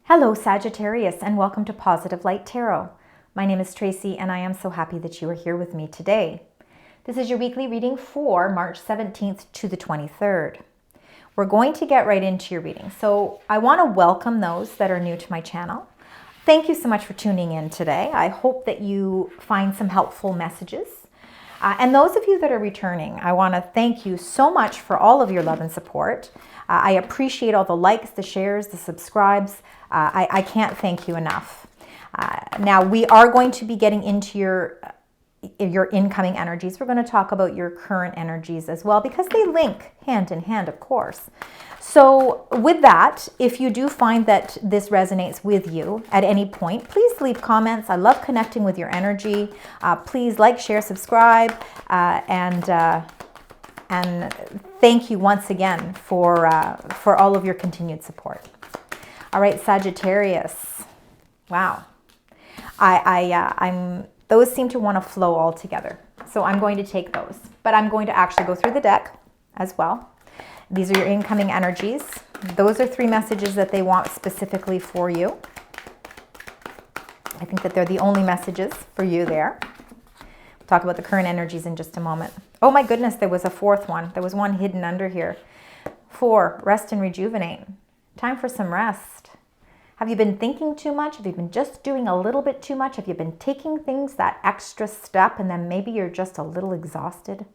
Hello Sagittarius, and welcome to Positive Light Tarot. My name is Tracy and I am so happy that you are here with me today. This is your weekly reading for March 17th to the 23rd. We're going to get right into your reading. So I want to welcome those that are new to my channel. Thank you so much for tuning in today. I hope that you find some helpful messages. And those of you that are returning, I want to thank you so much for all of your love and support. I appreciate all the likes, the shares, the subscribes. I can't thank you enough. Now we are going to be getting into your incoming energies. We're going to talk about your current energies as well because they link hand in hand, of course. So with that, if you do find that this resonates with you at any point, please leave comments. I love connecting with your energy. Please like, share, subscribe, and thank you once again for all of your continued support. All right, Sagittarius. Wow. Those seem to want to flow all together. So I'm going to take those, but I'm going to actually go through the deck as well. These are your incoming energies. Those are 3 messages that they want specifically for you. I think that they're the only messages for you there. We'll talk about the current energies in just a moment. Oh my goodness, there was a 4th one. There was one hidden under here. 4, rest and rejuvenate. Time for some rest. Have you been thinking too much? Have you been just doing a little bit too much? Have you been taking things that extra step and then maybe you're just a little exhausted?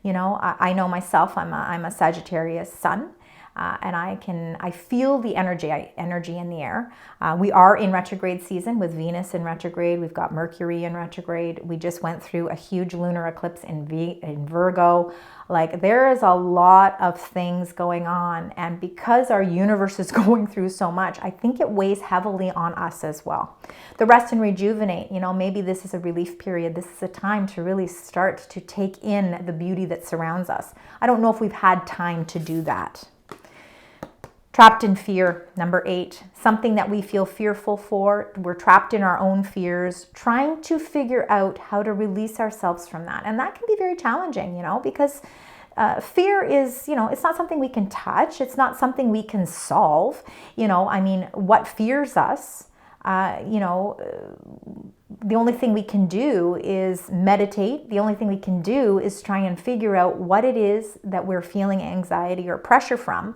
You know, I know myself, I'm a Sagittarius sun, and I feel the energy in the air. We are in retrograde season with Venus in retrograde. We've got Mercury in retrograde. We just went through a huge lunar eclipse in Virgo. Like, there is a lot of things going on, and because our universe is going through so much, I think it weighs heavily on us as well. The rest and rejuvenate, you know, maybe this is a relief period. This is a time to really start to take in the beauty that surrounds us. I don't know if we've had time to do that. Trapped in fear, number 8, something that we feel fearful for. We're trapped in our own fears, trying to figure out how to release ourselves from that. And that can be very challenging, you know, because fear is, you know, it's not something we can touch. It's not something we can solve. You know, I mean, what fears us, you know, the only thing we can do is meditate. The only thing we can do is try and figure out what it is that we're feeling anxiety or pressure from.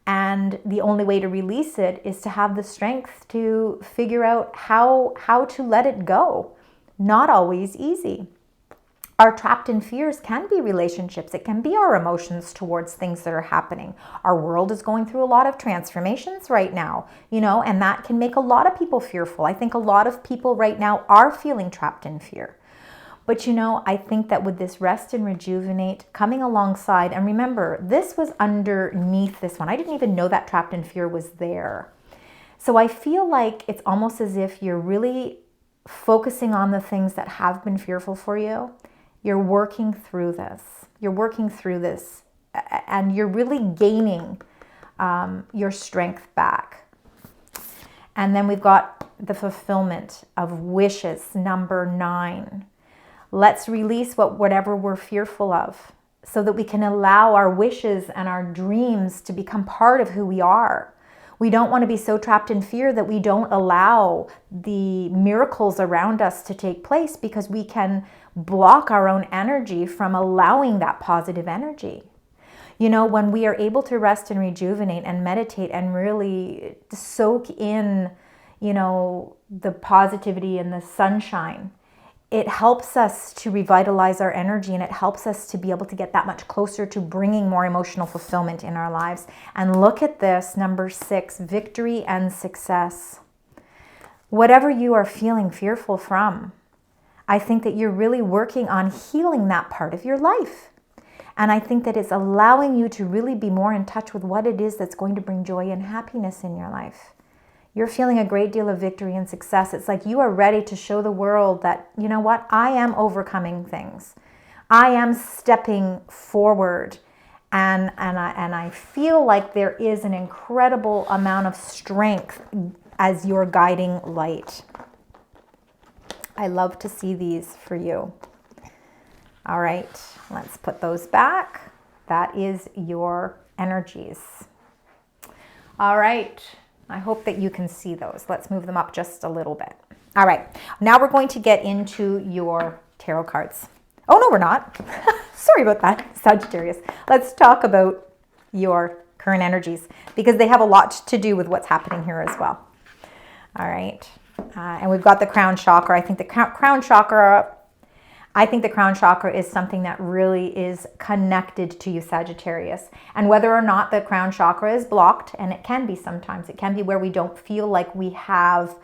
And the only way to release it is to have the strength to figure out how to let it go. Not always easy. Our trapped in fears can be relationships. It can be our emotions towards things that are happening. Our world is going through a lot of transformations right now, you know, and that can make a lot of people fearful. I think a lot of people right now are feeling trapped in fear. But you know, I think that with this rest and rejuvenate coming alongside, and remember, this was underneath this one. I didn't even know that trapped in fear was there. So I feel like it's almost as if you're really focusing on the things that have been fearful for you. You're working through this. You're working through this, and you're really gaining your strength back. And then we've got the fulfillment of wishes, number 9. Let's release whatever we're fearful of so that we can allow our wishes and our dreams to become part of who we are. We don't want to be so trapped in fear that we don't allow the miracles around us to take place because we can block our own energy from allowing that positive energy. You know, when we are able to rest and rejuvenate and meditate and really soak in, you know, the positivity and the sunshine, it helps us to revitalize our energy, and it helps us to be able to get that much closer to bringing more emotional fulfillment in our lives. And look at this, number 6, victory and success. Whatever you are feeling fearful from, I think that you're really working on healing that part of your life. And I think that it's allowing you to really be more in touch with what it is that's going to bring joy and happiness in your life. You're feeling a great deal of victory and success. It's like you are ready to show the world that, you know what, I am overcoming things. I am stepping forward. And I feel like there is an incredible amount of strength as your guiding light. I love to see these for you. All right, let's put those back. That is your energies. All right. I hope that you can see those. Let's move them up just a little bit. All right, now we're going to get into your tarot cards. Oh, no, we're not. Sorry about that, Sagittarius. Let's talk about your current energies because they have a lot to do with what's happening here as well. All right, and we've got the crown chakra. I think the crown chakra is something that really is connected to you, Sagittarius. And whether or not the crown chakra is blocked, and it can be sometimes, it can be where we don't feel like we have,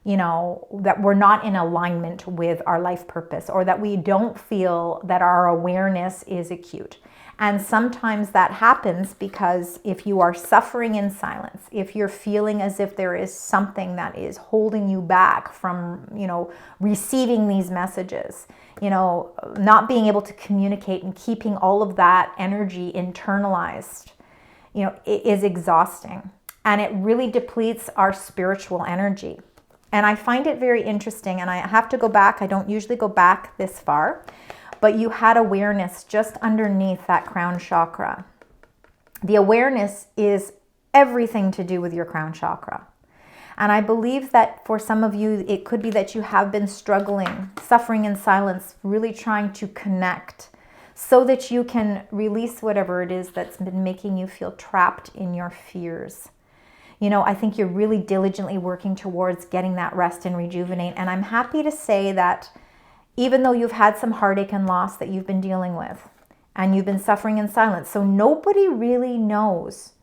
you know, that we're not in alignment with our life purpose, or that we don't feel that our awareness is acute. And sometimes that happens because if you are suffering in silence, if you're feeling as if there is something that is holding you back from, you know, receiving these messages, you know, not being able to communicate and keeping all of that energy internalized, you know, it is exhausting. And it really depletes our spiritual energy. And I find it very interesting, and I have to go back. I don't usually go back this far. But you had awareness just underneath that crown chakra. The awareness is everything to do with your crown chakra. And I believe that for some of you, it could be that you have been struggling, suffering in silence, really trying to connect so that you can release whatever it is that's been making you feel trapped in your fears. You know, I think you're really diligently working towards getting that rest and rejuvenate. And I'm happy to say that even though you've had some heartache and loss that you've been dealing with, and you've been suffering in silence, so nobody really knows.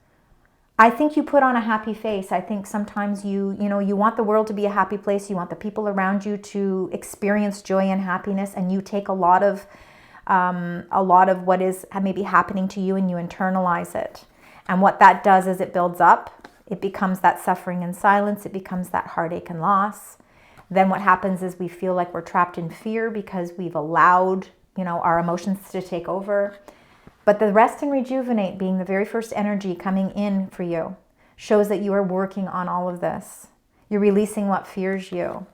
I think you put on a happy face. I think sometimes you want the world to be a happy place. You want the people around you to experience joy and happiness, and you take a lot of what is maybe happening to you and you internalize it. And what that does is it builds up. It becomes that suffering in silence. It becomes that heartache and loss. Then what happens is we feel like we're trapped in fear because we've allowed, you know, our emotions to take over. But the rest and rejuvenate being the very first energy coming in for you shows that you are working on all of this. You're releasing what fears you.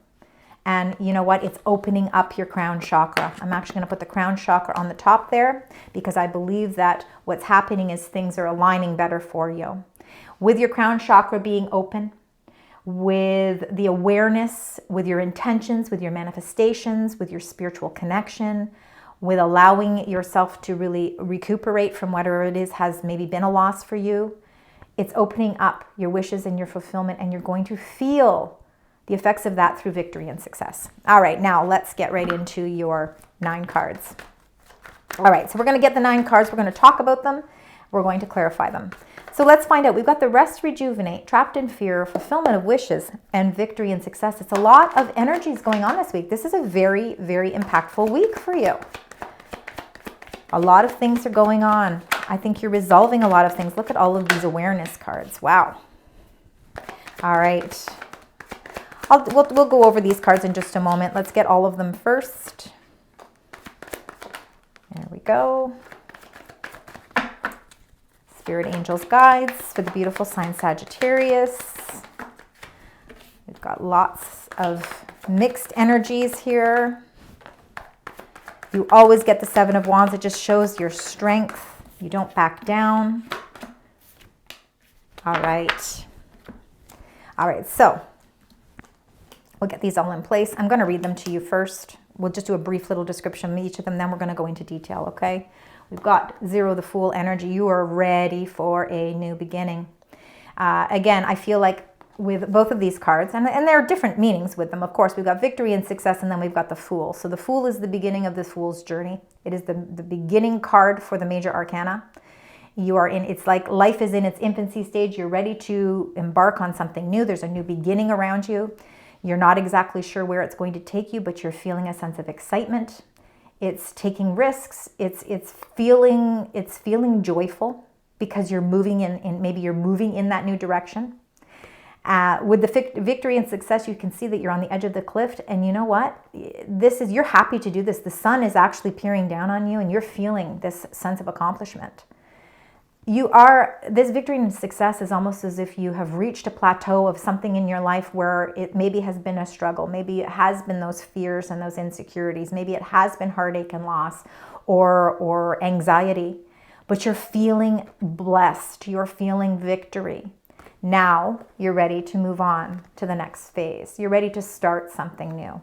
And you know what? It's opening up your crown chakra. I'm actually going to put the crown chakra on the top there because I believe that what's happening is things are aligning better for you. With your crown chakra being open, with the awareness, with your intentions, with your manifestations, with your spiritual connection, with allowing yourself to really recuperate from whatever it is has maybe been a loss for you. It's opening up your wishes and your fulfillment, and you're going to feel the effects of that through victory and success. All right, now let's get right into your 9 cards. All right, so we're going to get the 9 cards. We're going to talk about them. We're going to clarify them. So let's find out. We've got the rest, rejuvenate, trapped in fear, fulfillment of wishes, and victory and success. It's a lot of energies going on this week. This is a very, very impactful week for you. A lot of things are going on. I think you're resolving a lot of things. Look at all of these awareness cards. Wow. All right. We'll go over these cards in just a moment. Let's get all of them first. There we go. Spirit angels guides for the beautiful sign Sagittarius. We've got lots of mixed energies here. You always get the 7 of Wands. It just shows your strength. You don't back down. All right. All right, so we'll get these all in place. I'm going to read them to you first. We'll just do a brief little description of each of them, then we're going to go into detail, okay? We've got 0, the Fool energy. You are ready for a new beginning. Again, I feel like with both of these cards, and there are different meanings with them, of course. We've got victory and success, and then we've got the Fool. So the Fool is the beginning of the Fool's journey. It is the beginning card for the major arcana. You are in, it's like life is in its infancy stage. You're ready to embark on something new. There's a new beginning around you. You're not exactly sure where it's going to take you, but you're feeling a sense of excitement. It's taking risks. It's feeling joyful because you're moving in maybe you're moving in that new direction. With the victory and success, you can see that you're on the edge of the cliff, and you know what? You're happy to do this. The sun is actually peering down on you, and you're feeling this sense of accomplishment. This victory and success is almost as if you have reached a plateau of something in your life where it maybe has been a struggle. Maybe it has been those fears and those insecurities. Maybe it has been heartache and loss or anxiety, but you're feeling blessed. You're feeling victory. Now you're ready to move on to the next phase. You're ready to start something new.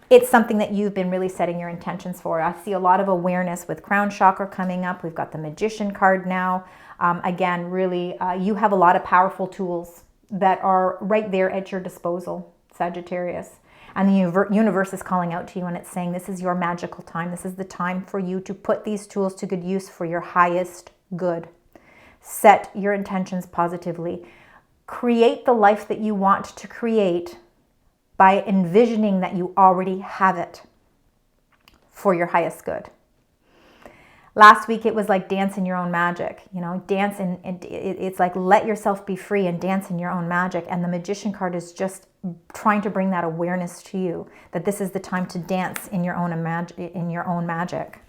It's something that you've been really setting your intentions for. I see a lot of awareness with crown chakra coming up. We've got the Magician card now. Again, really, you have a lot of powerful tools that are right there at your disposal, Sagittarius. And the universe is calling out to you, and it's saying this is your magical time. This is the time for you to put these tools to good use for your highest good. Set your intentions positively. Create the life that you want to create by envisioning that you already have it for your highest good. Last week, it was like dance in your own magic. You know, dance and it's like let yourself be free and dance in your own magic. And the Magician card is just trying to bring that awareness to you that this is the time to dance in your own magic.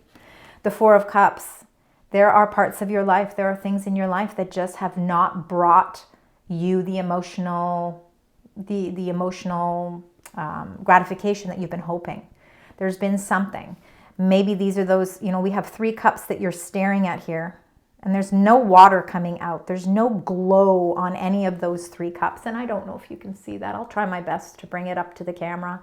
The Four of Cups. There are parts of your life, there are things in your life that just have not brought you the emotional gratification that you've been hoping. There's been something. Maybe these are those, you know, we have 3 cups that you're staring at here, and there's no water coming out. There's no glow on any of those 3 cups. And I don't know if you can see that. I'll try my best to bring it up to the camera.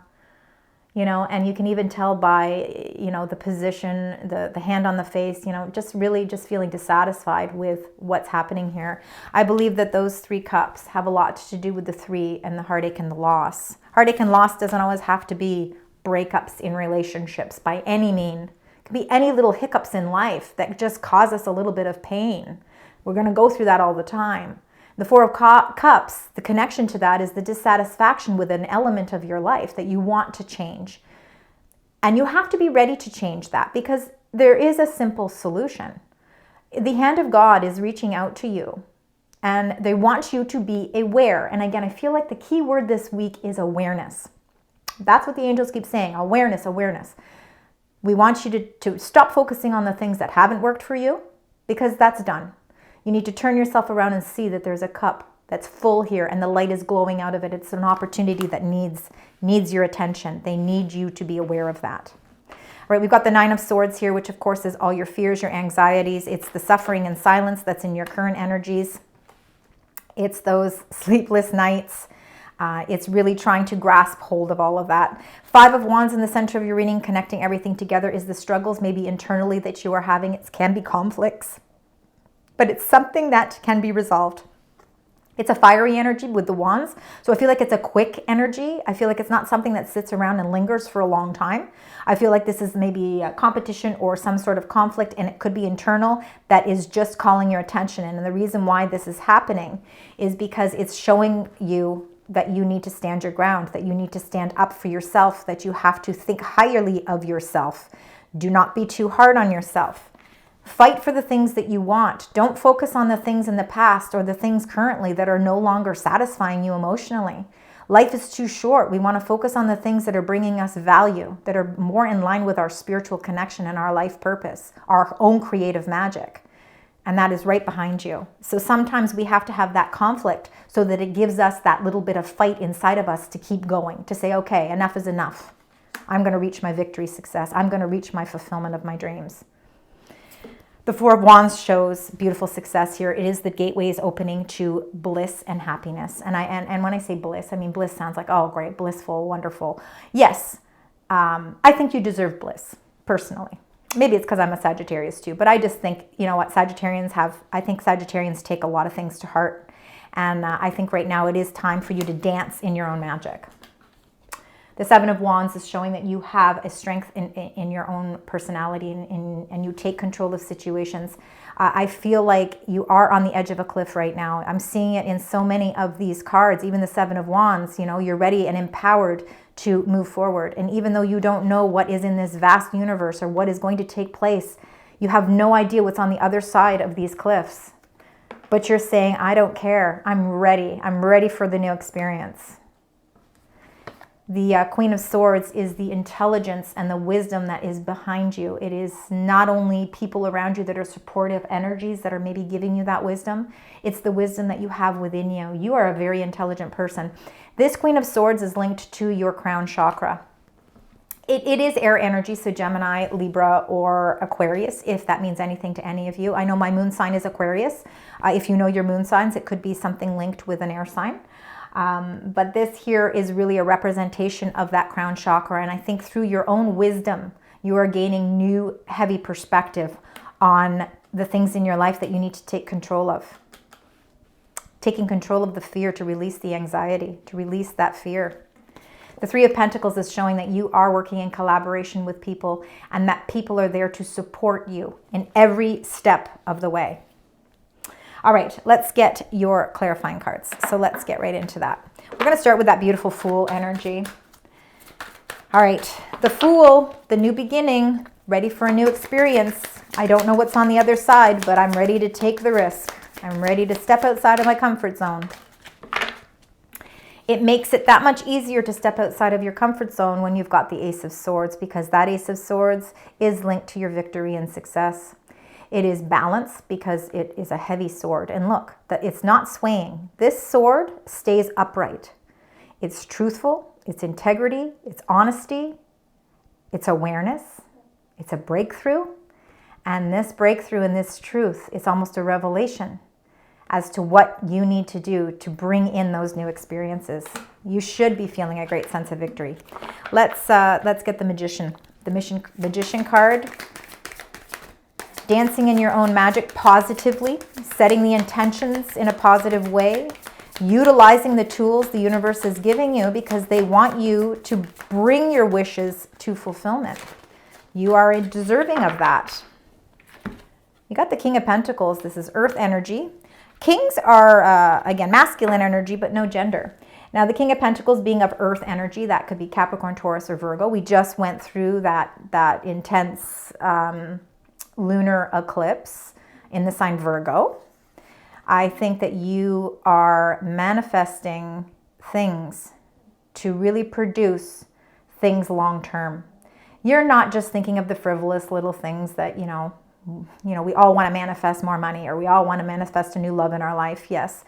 You know, and you can even tell by, you know, the position, the hand on the face, you know, just really just feeling dissatisfied with what's happening here. I believe that those 3 cups have a lot to do with the 3 and the heartache and the loss. Heartache and loss doesn't always have to be breakups in relationships by any means. It could be any little hiccups in life that just cause us a little bit of pain. We're going to go through that all the time. The Four of Cups, the connection to that is the dissatisfaction with an element of your life that you want to change. And you have to be ready to change that because there is a simple solution. The hand of God is reaching out to you and they want you to be aware. And again, I feel like the key word this week is awareness. That's what the angels keep saying, awareness, awareness. We want you to stop focusing on the things that haven't worked for you because that's done. You need to turn yourself around and see that there's a cup that's full here and the light is glowing out of it. It's an opportunity that needs your attention. They need you to be aware of that. All right, we've got the 9 of Swords here, which of course is all your fears, your anxieties. It's the suffering and silence that's in your current energies. It's those sleepless nights. It's really trying to grasp hold of all of that. 5 of Wands in the center of your reading, connecting everything together, is the struggles maybe internally that you are having. It can be conflicts, but it's something that can be resolved. It's a fiery energy with the wands. So I feel like it's a quick energy. I feel like it's not something that sits around and lingers for a long time. I feel like this is maybe a competition or some sort of conflict, and it could be internal that is just calling your attention. And the reason why this is happening is because it's showing you that you need to stand your ground, that you need to stand up for yourself, that you have to think highly of yourself. Do not be too hard on yourself. Fight for the things that you want. Don't focus on the things in the past or the things currently that are no longer satisfying you emotionally. Life is too short. We want to focus on the things that are bringing us value, that are more in line with our spiritual connection and our life purpose, our own creative magic. And that is right behind you. So sometimes we have to have that conflict so that it gives us that little bit of fight inside of us to keep going, to say, okay, enough is enough. I'm going to reach my victory, success. I'm going to reach my fulfillment of my dreams. The 4 of Wands shows beautiful success here. It is the gateways opening to bliss and happiness. And when I say bliss, I mean bliss sounds like, oh, great, blissful, wonderful. Yes, I think you deserve bliss, personally. Maybe it's because I'm a Sagittarius too, but I just think, you know what, I think Sagittarians take a lot of things to heart. And I think right now it is time for you to dance in your own magic. The 7 of Wands is showing that you have a strength in your own personality and you take control of situations. I feel like you are on the edge of a cliff right now. I'm seeing it in so many of these cards, even the 7 of Wands. You know, you're ready and empowered to move forward. And even though you don't know what is in this vast universe or what is going to take place, you have no idea what's on the other side of these cliffs. But you're saying, I don't care. I'm ready. I'm ready for the new experience. The Queen of Swords is the intelligence and the wisdom that is behind you. It is not only people around you that are supportive energies that are maybe giving you that wisdom. It's the wisdom that you have within you. You are a very intelligent person. This Queen of Swords is linked to your crown chakra. It is air energy, so Gemini, Libra, or Aquarius, if that means anything to any of you. I know my moon sign is Aquarius. If you know your moon signs, it could be something linked with an air sign. But this here is really a representation of that crown chakra. And I think through your own wisdom, you are gaining new, heavy perspective on the things in your life that you need to take control of. Taking control of the fear to release the anxiety, to release that fear. The Three of Pentacles is showing that you are working in collaboration with people and that people are there to support you in every step of the way. All right, let's get your clarifying cards. So let's get right into that. We're going to start with that beautiful Fool energy. All right, the Fool, the new beginning, ready for a new experience. I don't know what's on the other side, but I'm ready to take the risk. I'm ready to step outside of my comfort zone. It makes it that much easier to step outside of your comfort zone when you've got the Ace of Swords, because that Ace of Swords is linked to your victory and success. It is balance because it is a heavy sword. And look, that it's not swaying. This sword stays upright. It's truthful, it's integrity, it's honesty, it's awareness, it's a breakthrough. And this breakthrough and this truth is almost a revelation as to what you need to do to bring in those new experiences. You should be feeling a great sense of victory. Let's get the Magician. The Magician card. Dancing in your own magic positively, setting the intentions in a positive way, utilizing the tools the universe is giving you because they want you to bring your wishes to fulfillment. You are deserving of that. You got the King of Pentacles. This is earth energy. Kings are, again, masculine energy, but no gender. Now, the King of Pentacles being of earth energy, that could be Capricorn, Taurus, or Virgo. We just went through that intense lunar eclipse in the sign Virgo. I think that you are manifesting things to really produce things long term. You're not just thinking of the frivolous little things that, we all want to manifest more money, or we all want to manifest a new love in our life. Yes,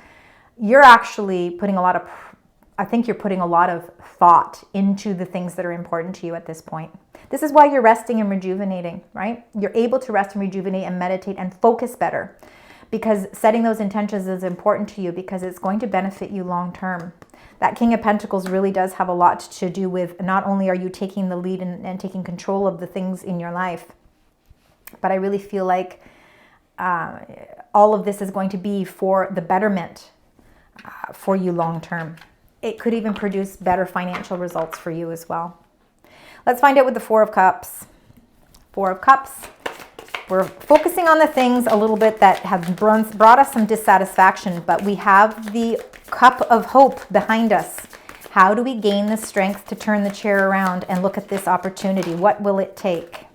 you're actually putting I think you're putting a lot of thought into the things that are important to you at this point. This is why you're resting and rejuvenating, right? You're able to rest and rejuvenate and meditate and focus better, because setting those intentions is important to you because it's going to benefit you long term. That King of Pentacles really does have a lot to do with not only are you taking the lead and taking control of the things in your life, but I really feel like all of this is going to be for the betterment for you long term. It could even produce better financial results for you as well. Let's find out with the Four of Cups. Four of Cups. We're focusing on the things a little bit that have brought us some dissatisfaction, but we have the Cup of Hope behind us. How do we gain the strength to turn the chair around and look at this opportunity? What will it take?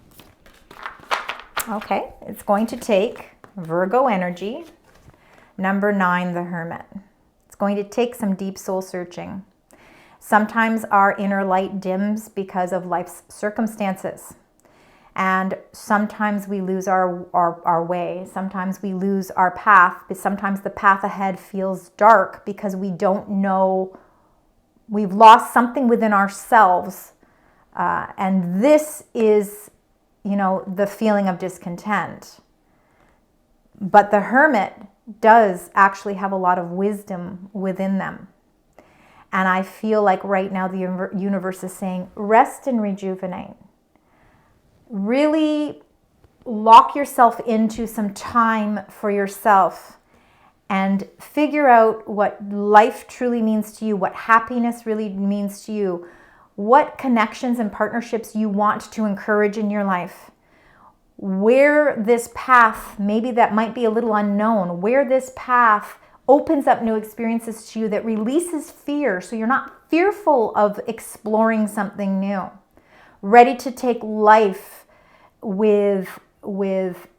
Okay, it's going to take Virgo energy, number 9, the Hermit. It's going to take some deep soul searching. Sometimes our inner light dims because of life's circumstances. And sometimes we lose our way. Sometimes we lose our path. But sometimes the path ahead feels dark because we don't know. We've lost something within ourselves. And this is, the feeling of discontent. But the Hermit does actually have a lot of wisdom within them. And I feel like right now the universe is saying, rest and rejuvenate. Really lock yourself into some time for yourself and figure out what life truly means to you, what happiness really means to you, what connections and partnerships you want to encourage in your life, where this path, maybe that might be a little unknown, where this path opens up new experiences to you that releases fear, so you're not fearful of exploring something new. Ready to take life with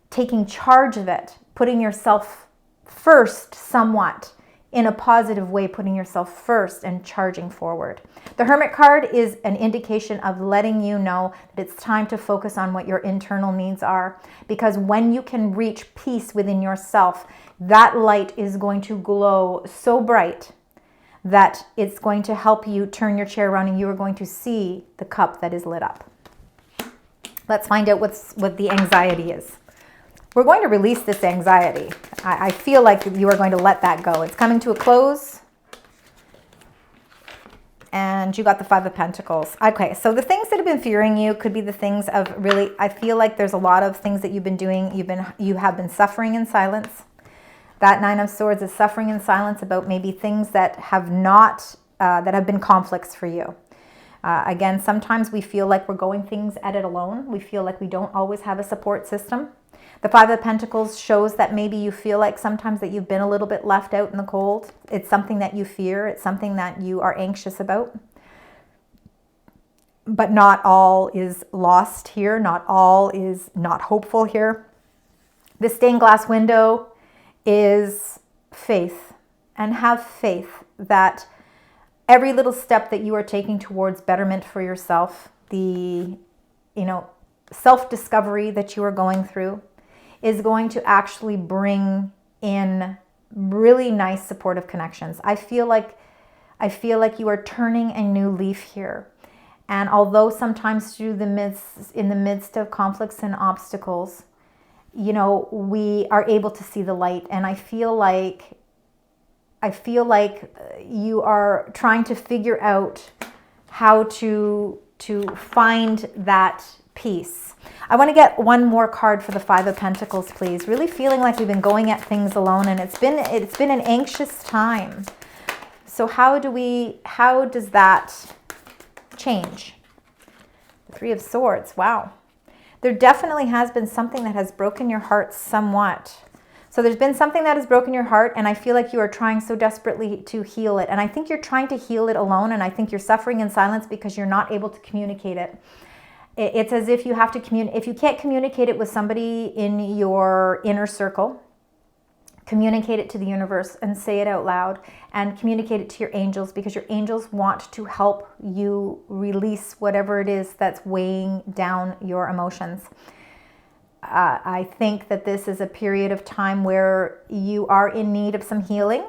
taking charge of it, putting yourself first somewhat, in a positive way, putting yourself first and charging forward. The Hermit card is an indication of letting you know that it's time to focus on what your internal needs are, because when you can reach peace within yourself, that light is going to glow so bright that it's going to help you turn your chair around and you are going to see the cup that is lit up. Let's find out what the anxiety is. We're going to release this anxiety. I feel like you are going to let that go. It's coming to a close. And you got the Five of Pentacles. Okay, so the things that have been fearing you could be the things of really, I feel like there's a lot of things that you've been doing. You have been suffering in silence. That Nine of Swords is suffering in silence about maybe things that have not, that have been conflicts for you. Again, sometimes we feel like we're going things at it alone. We feel like we don't always have a support system. The Five of Pentacles shows that maybe you feel like sometimes that you've been a little bit left out in the cold. It's something that you fear. It's something that you are anxious about. But not all is lost here. Not all is not hopeful here. The stained glass window is faith. And have faith that every little step that you are taking towards betterment for yourself, the, self-discovery that you are going through, is going to actually bring in really nice supportive connections. I feel like you are turning a new leaf here. And although sometimes in the midst of conflicts and obstacles, we are able to see the light. And I feel like you are trying to figure out how to find that peace. I want to get one more card for the Five of Pentacles, please. Really feeling like we've been going at things alone, and it's been an anxious time. So how does that change? The Three of Swords. Wow. There definitely has been something that has broken your heart somewhat. So there's been something that has broken your heart, and I feel like you are trying so desperately to heal it. And I think you're trying to heal it alone, and I think you're suffering in silence because you're not able to communicate it. It's as if you have to communicate. If you can't communicate it with somebody in your inner circle, communicate it to the universe and say it out loud, and communicate it to your angels, because your angels want to help you release whatever it is that's weighing down your emotions. I think that this is a period of time where you are in need of some healing.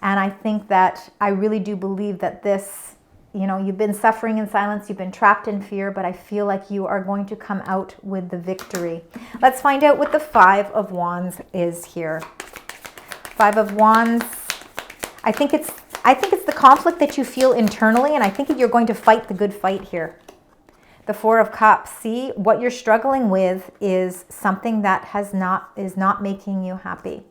And I really do believe that this, you've been suffering in silence, you've been trapped in fear, but I feel like you are going to come out with the victory. Let's find out what the Five of Wands is here. Five of Wands, I think it's the conflict that you feel internally, and I think you're going to fight the good fight here. The Four of Cups. See, what you're struggling with is something that is not making you happy.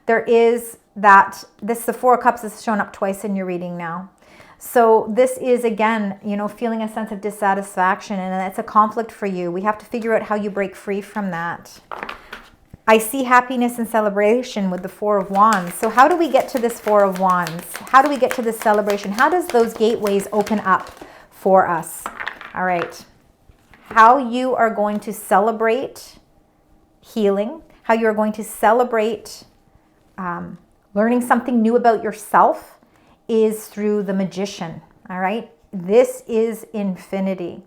There is that, the Four of Cups has shown up twice in your reading now. So this is, again, feeling a sense of dissatisfaction, and it's a conflict for you. We have to figure out how you break free from that. I see happiness and celebration with the Four of Wands. So how do we get to this Four of Wands? How do we get to this celebration? How does those gateways open up for us? All right. How you are going to celebrate healing, how you are going to celebrate learning something new about yourself is through the Magician. All right. This is infinity.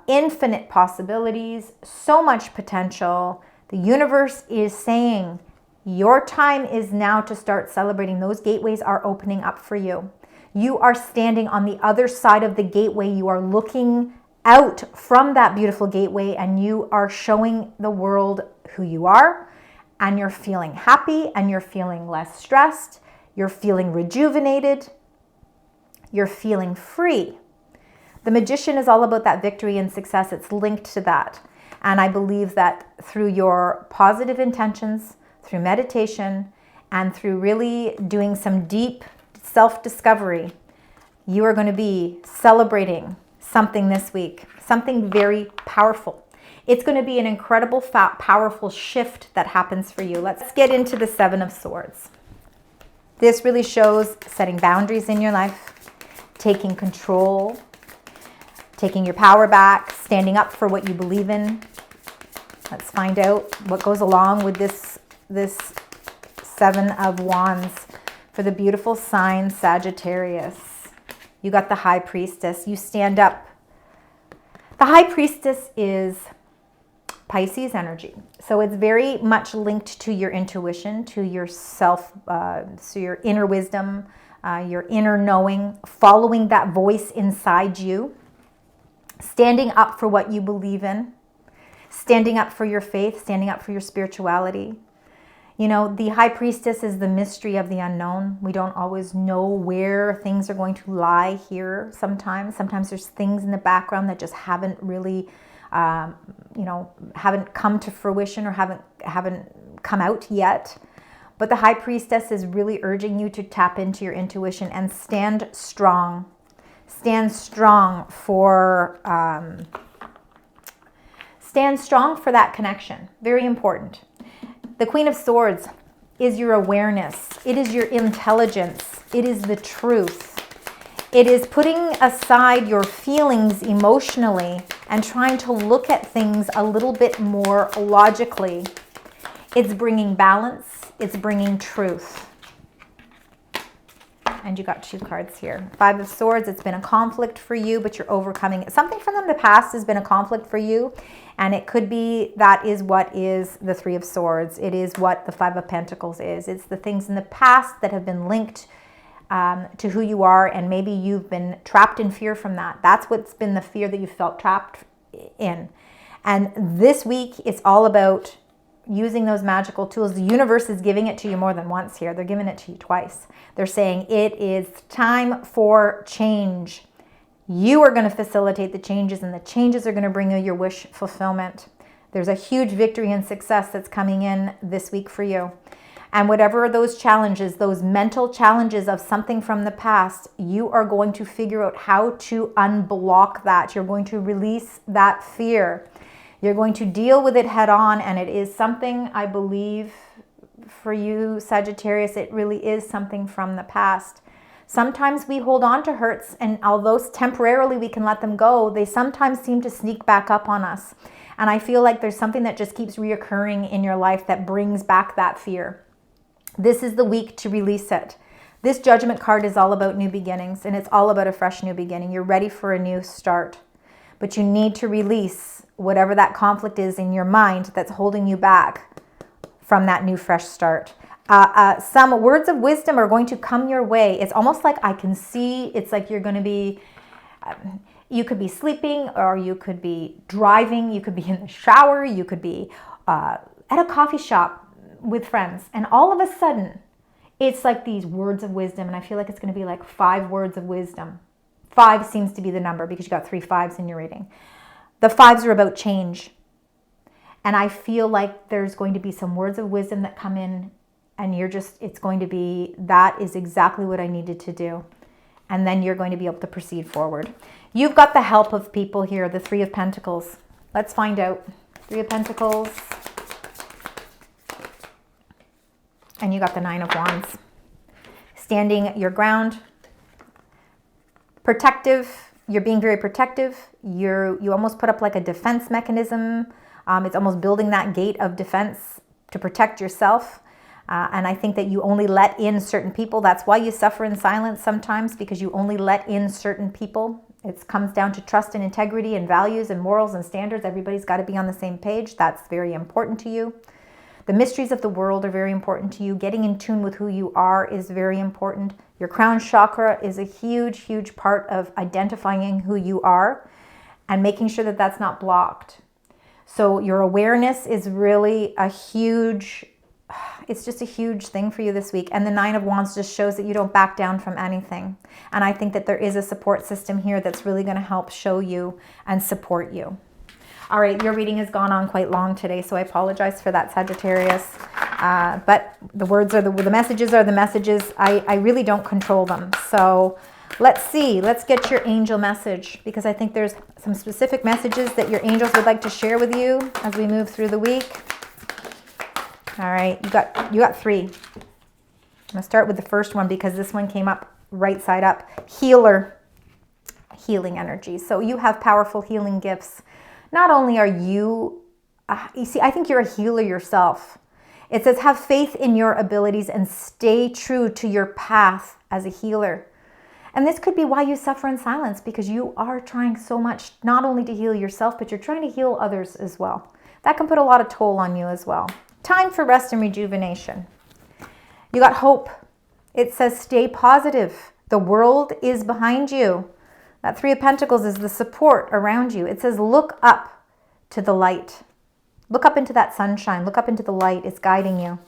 Infinite possibilities, so much potential. The universe is saying your time is now to start celebrating. Those gateways are opening up for you. You are standing on the other side of the gateway. You are looking out from that beautiful gateway, and you are showing the world who you are, and you're feeling happy, and you're feeling less stressed. You're feeling rejuvenated. You're feeling free. The Magician is all about that victory and success. It's linked to that. And I believe that through your positive intentions, through meditation, and through really doing some deep self-discovery, you are going to be celebrating something this week, something very powerful. It's going to be an incredible, powerful shift that happens for you. Let's get into the Seven of Swords. This really shows setting boundaries in your life, taking control, taking your power back, standing up for what you believe in. Let's find out what goes along with this Seven of Wands for the beautiful sign Sagittarius. You got the High Priestess. You stand up. The High Priestess is Pisces energy. So it's very much linked to your intuition, to your self, so your inner wisdom, your inner knowing, following that voice inside you, standing up for what you believe in. standing up for your faith, standing up for your spirituality. You know, the High Priestess is the mystery of the unknown. We don't always know where things are going to lie here sometimes. Sometimes there's things in the background that just haven't really, haven't come to fruition or haven't come out yet. But the High Priestess is really urging you to tap into your intuition and stand strong. Stand strong for that connection. Very important. The Queen of Swords is your awareness. It is your intelligence. It is the truth. It is putting aside your feelings emotionally and trying to look at things a little bit more logically. It's bringing balance. It's bringing truth. And you got 2 cards here. 5 of Swords, it's been a conflict for you, but you're overcoming it. Something from the past has been a conflict for you. And it could be that is what is the 3 of Swords. It is what the 5 of Pentacles is. It's the things in the past that have been linked to who you are. And maybe you've been trapped in fear from that. That's what's been the fear that you felt trapped in. And this week, it's all about using those magical tools. The universe is giving it to you more than once here. They're giving it to you twice. They're saying it is time for change. You are going to facilitate the changes, and the changes are going to bring you your wish fulfillment. There's a huge victory and success that's coming in this week for you. And whatever those challenges, those mental challenges of something from the past, you are going to figure out how to unblock that. You're going to release that fear. You're going to deal with it head on, and it is something, I believe, for you, Sagittarius, it really is something from the past. Sometimes we hold on to hurts, and although temporarily we can let them go, they sometimes seem to sneak back up on us. And I feel like there's something that just keeps reoccurring in your life that brings back that fear. This is the week to release it. This Judgment card is all about new beginnings, and it's all about a fresh new beginning. You're ready for a new start, but you need to release whatever that conflict is in your mind that's holding you back from that new fresh start. Some words of wisdom are going to come your way. It's almost like I can see, it's like you're going to be, you could be sleeping, or you could be driving, you could be in the shower, you could be at a coffee shop with friends. And all of a sudden, it's like these words of wisdom. And I feel like it's going to be like 5 words of wisdom. 5 seems to be the number because you got 3 5s in your reading. The 5s are about change. And I feel like there's going to be some words of wisdom that come in, and it's going to be, that is exactly what I needed to do. And then you're going to be able to proceed forward. You've got the help of people here, the 3 of Pentacles. Let's find out. 3 of Pentacles. And you got the 9 of Wands. Standing your ground. Protective. You're being very protective. You almost put up like a defense mechanism. It's almost building that gate of defense to protect yourself. And I think that you only let in certain people. That's why you suffer in silence sometimes, because you only let in certain people. It comes down to trust and integrity and values and morals and standards. Everybody's got to be on the same page. That's very important to you. The mysteries of the world are very important to you. Getting in tune with who you are is very important. Your crown chakra is a huge, huge part of identifying who you are and making sure that that's not blocked. So your awareness is really a huge, it's just a huge thing for you this week. And the 9 of Wands just shows that you don't back down from anything. And I think that there is a support system here that's really going to help show you and support you. All right, your reading has gone on quite long today, so I apologize for that, Sagittarius. But the words are the messages are the messages. I really don't control them. So let's see. Let's get your angel message, because I think there's some specific messages that your angels would like to share with you as we move through the week. All right, you got 3. I'm gonna start with the first one because this one came up right side up. Healer, healing energy. So you have powerful healing gifts. Not only are you see, I think you're a healer yourself. It says have faith in your abilities and stay true to your path as a healer. And this could be why you suffer in silence, because you are trying so much not only to heal yourself, but you're trying to heal others as well. That can put a lot of toll on you as well. Time for rest and rejuvenation. You got hope. It says stay positive. The world is behind you. That 3 of Pentacles is the support around you. It says look up to the light. Look up into that sunshine. Look up into the light. It's guiding you.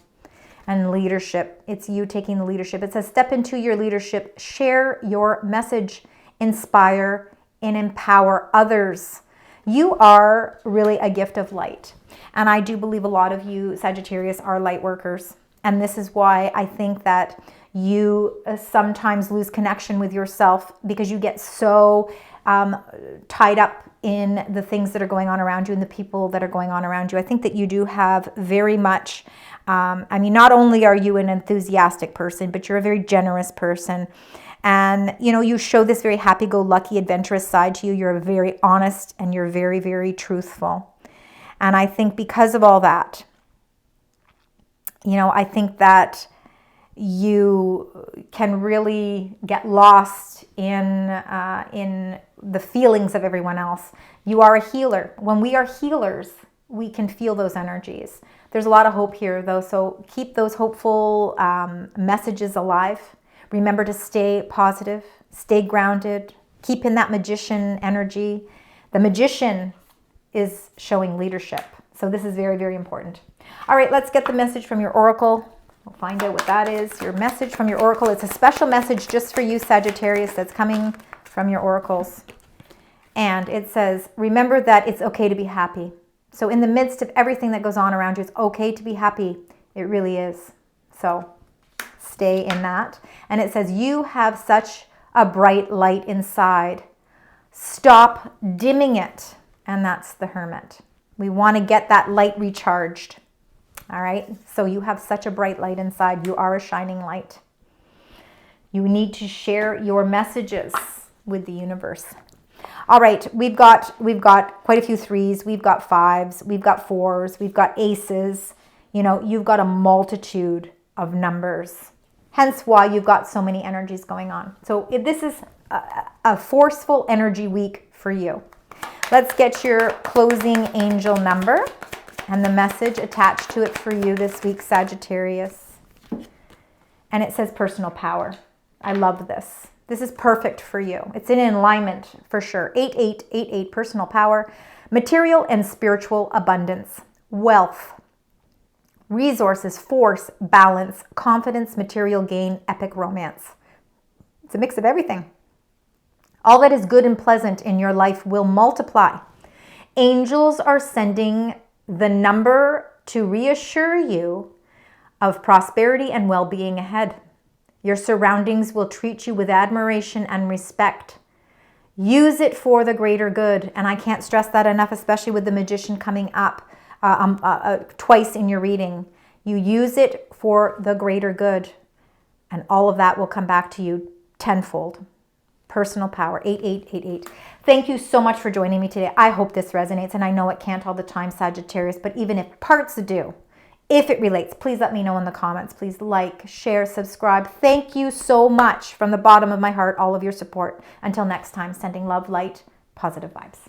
And leadership. It's you taking the leadership. It says, step into your leadership. Share your message. Inspire and empower others. You are really a gift of light. And I do believe a lot of you, Sagittarius, are light workers. And this is why I think that you sometimes lose connection with yourself because you get so tied up in the things that are going on around you and the people that are going on around you. I think that you do have very much, I mean, not only are you an enthusiastic person, but you're a very generous person. And, you know, you show this very happy-go-lucky, adventurous side to you. You're very honest and you're very, very truthful. And I think because of all that, you know, I think that you can really get lost in the feelings of everyone else. You are a healer. When we are healers, we can feel those energies. There's a lot of hope here, though, so keep those hopeful messages alive. Remember to stay positive, stay grounded, keep in that magician energy. The magician is showing leadership. So this is very, very important. All right, let's get the message from your oracle. We'll find out what that is. Your message from your oracle. It's a special message just for you, Sagittarius, that's coming from your oracles. And it says, remember that it's okay to be happy. So in the midst of everything that goes on around you, it's okay to be happy. It really is. So stay in that. And it says, you have such a bright light inside. Stop dimming it. And that's the Hermit. We want to get that light recharged. All right. So you have such a bright light inside. You are a shining light. You need to share your messages with the universe. All right. We've got quite a few threes. We've got fives. We've got fours. We've got aces. You know, you've got a multitude of numbers. Hence why you've got so many energies going on. So this is a forceful energy week for you. Let's get your closing angel number and the message attached to it for you this week, Sagittarius. And it says personal power. I love this. This is perfect for you. It's in alignment for sure. 8888, personal power, material and spiritual abundance, wealth, resources, force, balance, confidence, material gain, epic romance. It's a mix of everything. All that is good and pleasant in your life will multiply. Angels are sending the number to reassure you of prosperity and well-being ahead. Your surroundings will treat you with admiration and respect. Use it for the greater good. And I can't stress that enough, especially with the Magician coming up twice in your reading. You use it for the greater good. And all of that will come back to you tenfold. Personal power, 8888. Thank you so much for joining me today. I hope this resonates, and I know it can't all the time, Sagittarius, but even if parts do, if it relates, please let me know in the comments. Please like, share, subscribe. Thank you so much from the bottom of my heart, all of your support. Until next time, sending love, light, positive vibes.